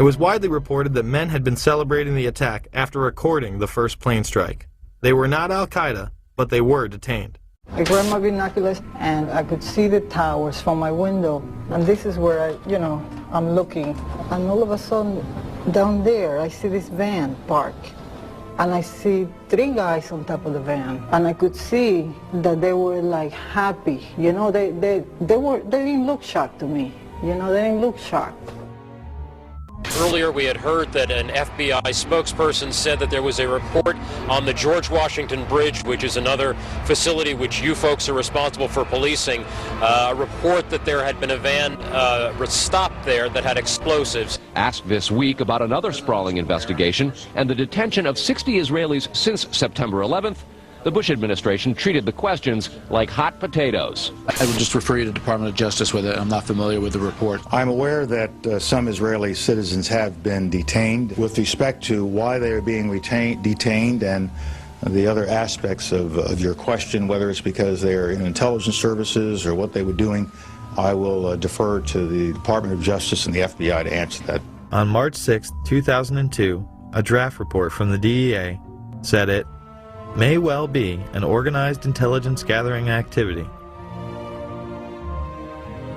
was widely reported that men had been celebrating the attack after recording the first plane strike. They were not Al-Qaeda, but they were detained. I grabbed my binoculars and I could see the towers from my window. And this is where I'm looking. And all of a sudden, down there, I see this van park. And I see 3 guys on top of the van. And I could see that they were like happy. They didn't look shocked to me. They didn't look shocked. Earlier, we had heard that an FBI spokesperson said that there was a report on the George Washington Bridge, which is another facility which you folks are responsible for policing, a report that there had been a van stopped there that had explosives. Asked this week about another sprawling investigation and the detention of 60 Israelis since September 11th, the Bush administration treated the questions like hot potatoes. I would just refer you to the Department of Justice with it. I'm not familiar with the report. I'm aware that some Israeli citizens have been detained. With respect to why they are being detained and the other aspects of your question, whether it's because they're in intelligence services or what they were doing, I will defer to the Department of Justice and the FBI to answer that. On March 6, 2002, a draft report from the DEA said it may well be an organized intelligence gathering activity.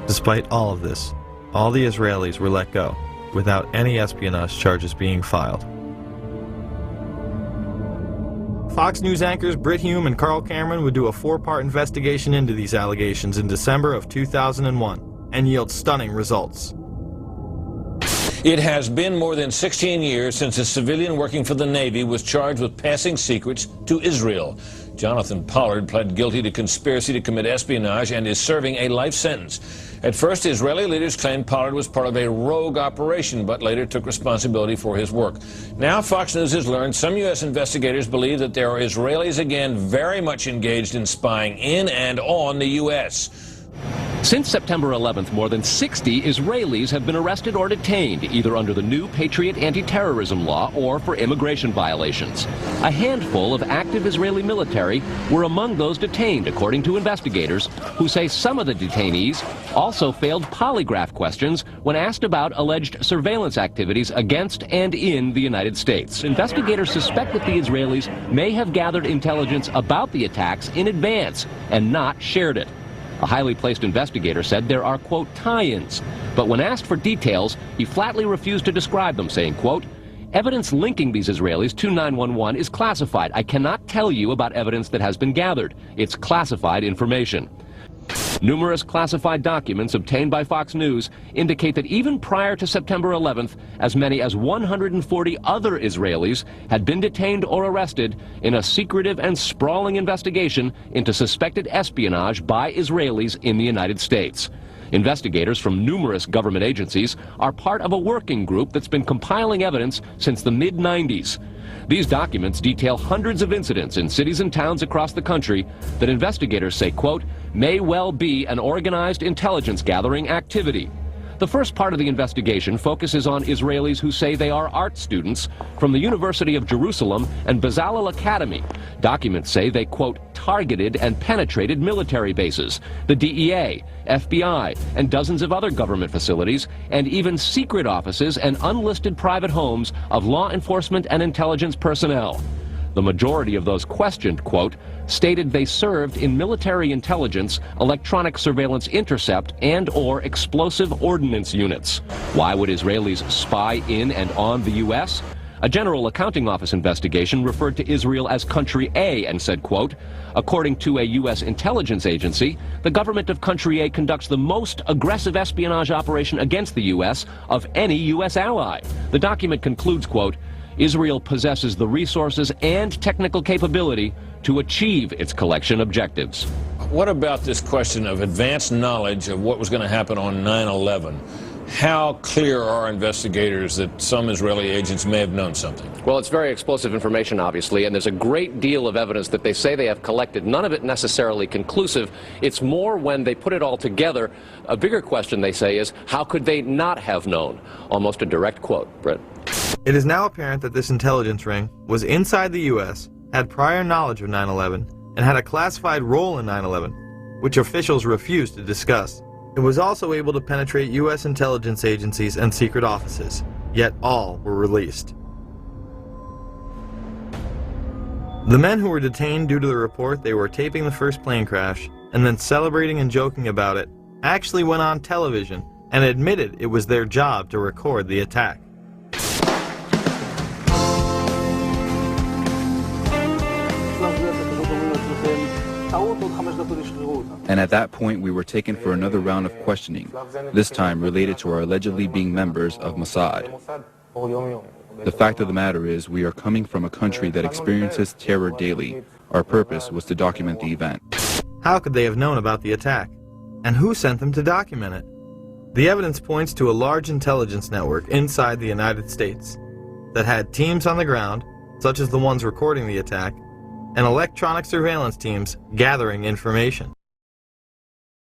Despite all of this, all the Israelis were let go without any espionage charges being filed. Fox News anchors Brit Hume and Carl Cameron would do a 4-part investigation into these allegations in December of 2001 and yield stunning results. It has been more than 16 years since a civilian working for the Navy was charged with passing secrets to Israel. Jonathan Pollard pled guilty to conspiracy to commit espionage and is serving a life sentence. At first, Israeli leaders claimed Pollard was part of a rogue operation, but later took responsibility for his work. Now, Fox News has learned some U.S. investigators believe that there are Israelis again very much engaged in spying in and on the U.S. Since September 11th, more than 60 Israelis have been arrested or detained, either under the new Patriot anti-terrorism law or for immigration violations. A handful of active Israeli military were among those detained, according to investigators, who say some of the detainees also failed polygraph questions when asked about alleged surveillance activities against and in the United States. Investigators suspect that the Israelis may have gathered intelligence about the attacks in advance and not shared it. A highly placed investigator said there are, quote, tie-ins, but when asked for details, he flatly refused to describe them, saying, quote, evidence linking these Israelis to 911 is classified. I cannot tell you about evidence that has been gathered. It's classified information. Numerous classified documents obtained by Fox News indicate that even prior to September 11th, as many as 140 other Israelis had been detained or arrested in a secretive and sprawling investigation into suspected espionage by Israelis in the United States. Investigators from numerous government agencies are part of a working group that's been compiling evidence since the mid-90s. These documents detail hundreds of incidents in cities and towns across the country that investigators say, quote, may well be an organized intelligence gathering activity. The first part of the investigation focuses on Israelis who say they are art students from the University of Jerusalem and Bezalel Academy. Documents say they, quote, targeted and penetrated military bases, the DEA, FBI, and dozens of other government facilities, and even secret offices and unlisted private homes of law enforcement and intelligence personnel. The majority of those questioned, quote, stated they served in military intelligence, electronic surveillance intercept, and or explosive ordnance units. Why would Israelis spy in and on the U.S.? A General Accounting Office investigation referred to Israel as Country A and said, quote, according to a U.S. intelligence agency, the government of Country A conducts the most aggressive espionage operation against the U.S. of any U.S. ally. The document concludes, quote, Israel possesses the resources and technical capability to achieve its collection objectives. What about this question of advanced knowledge of what was going to happen on 9/11? How clear are investigators that some Israeli agents may have known something? Well, it's very explosive information, obviously, and there's a great deal of evidence that they say they have collected, none of it necessarily conclusive. It's more when they put it all together. A bigger question, they say, is how could they not have known? Almost a direct quote. Brett. It is now apparent that this intelligence ring was inside the U.S., had prior knowledge of 9/11, and had a classified role in 9/11, which officials refused to discuss. It was also able to penetrate U.S. intelligence agencies and secret offices. yet all were released. The men who were detained due to the report they were taping the first plane crash and then celebrating and joking about it actually went on television and admitted it was their job to record the attack. And at that point we were taken for another round of questioning, this time related to our allegedly being members of Mossad. The fact of the matter is we are coming from a country that experiences terror daily. Our purpose was to document the event. How could they have known about the attack? And who sent them to document it? The evidence points to a large intelligence network inside the United States that had teams on the ground, such as the ones recording the attack, and electronic surveillance teams gathering information.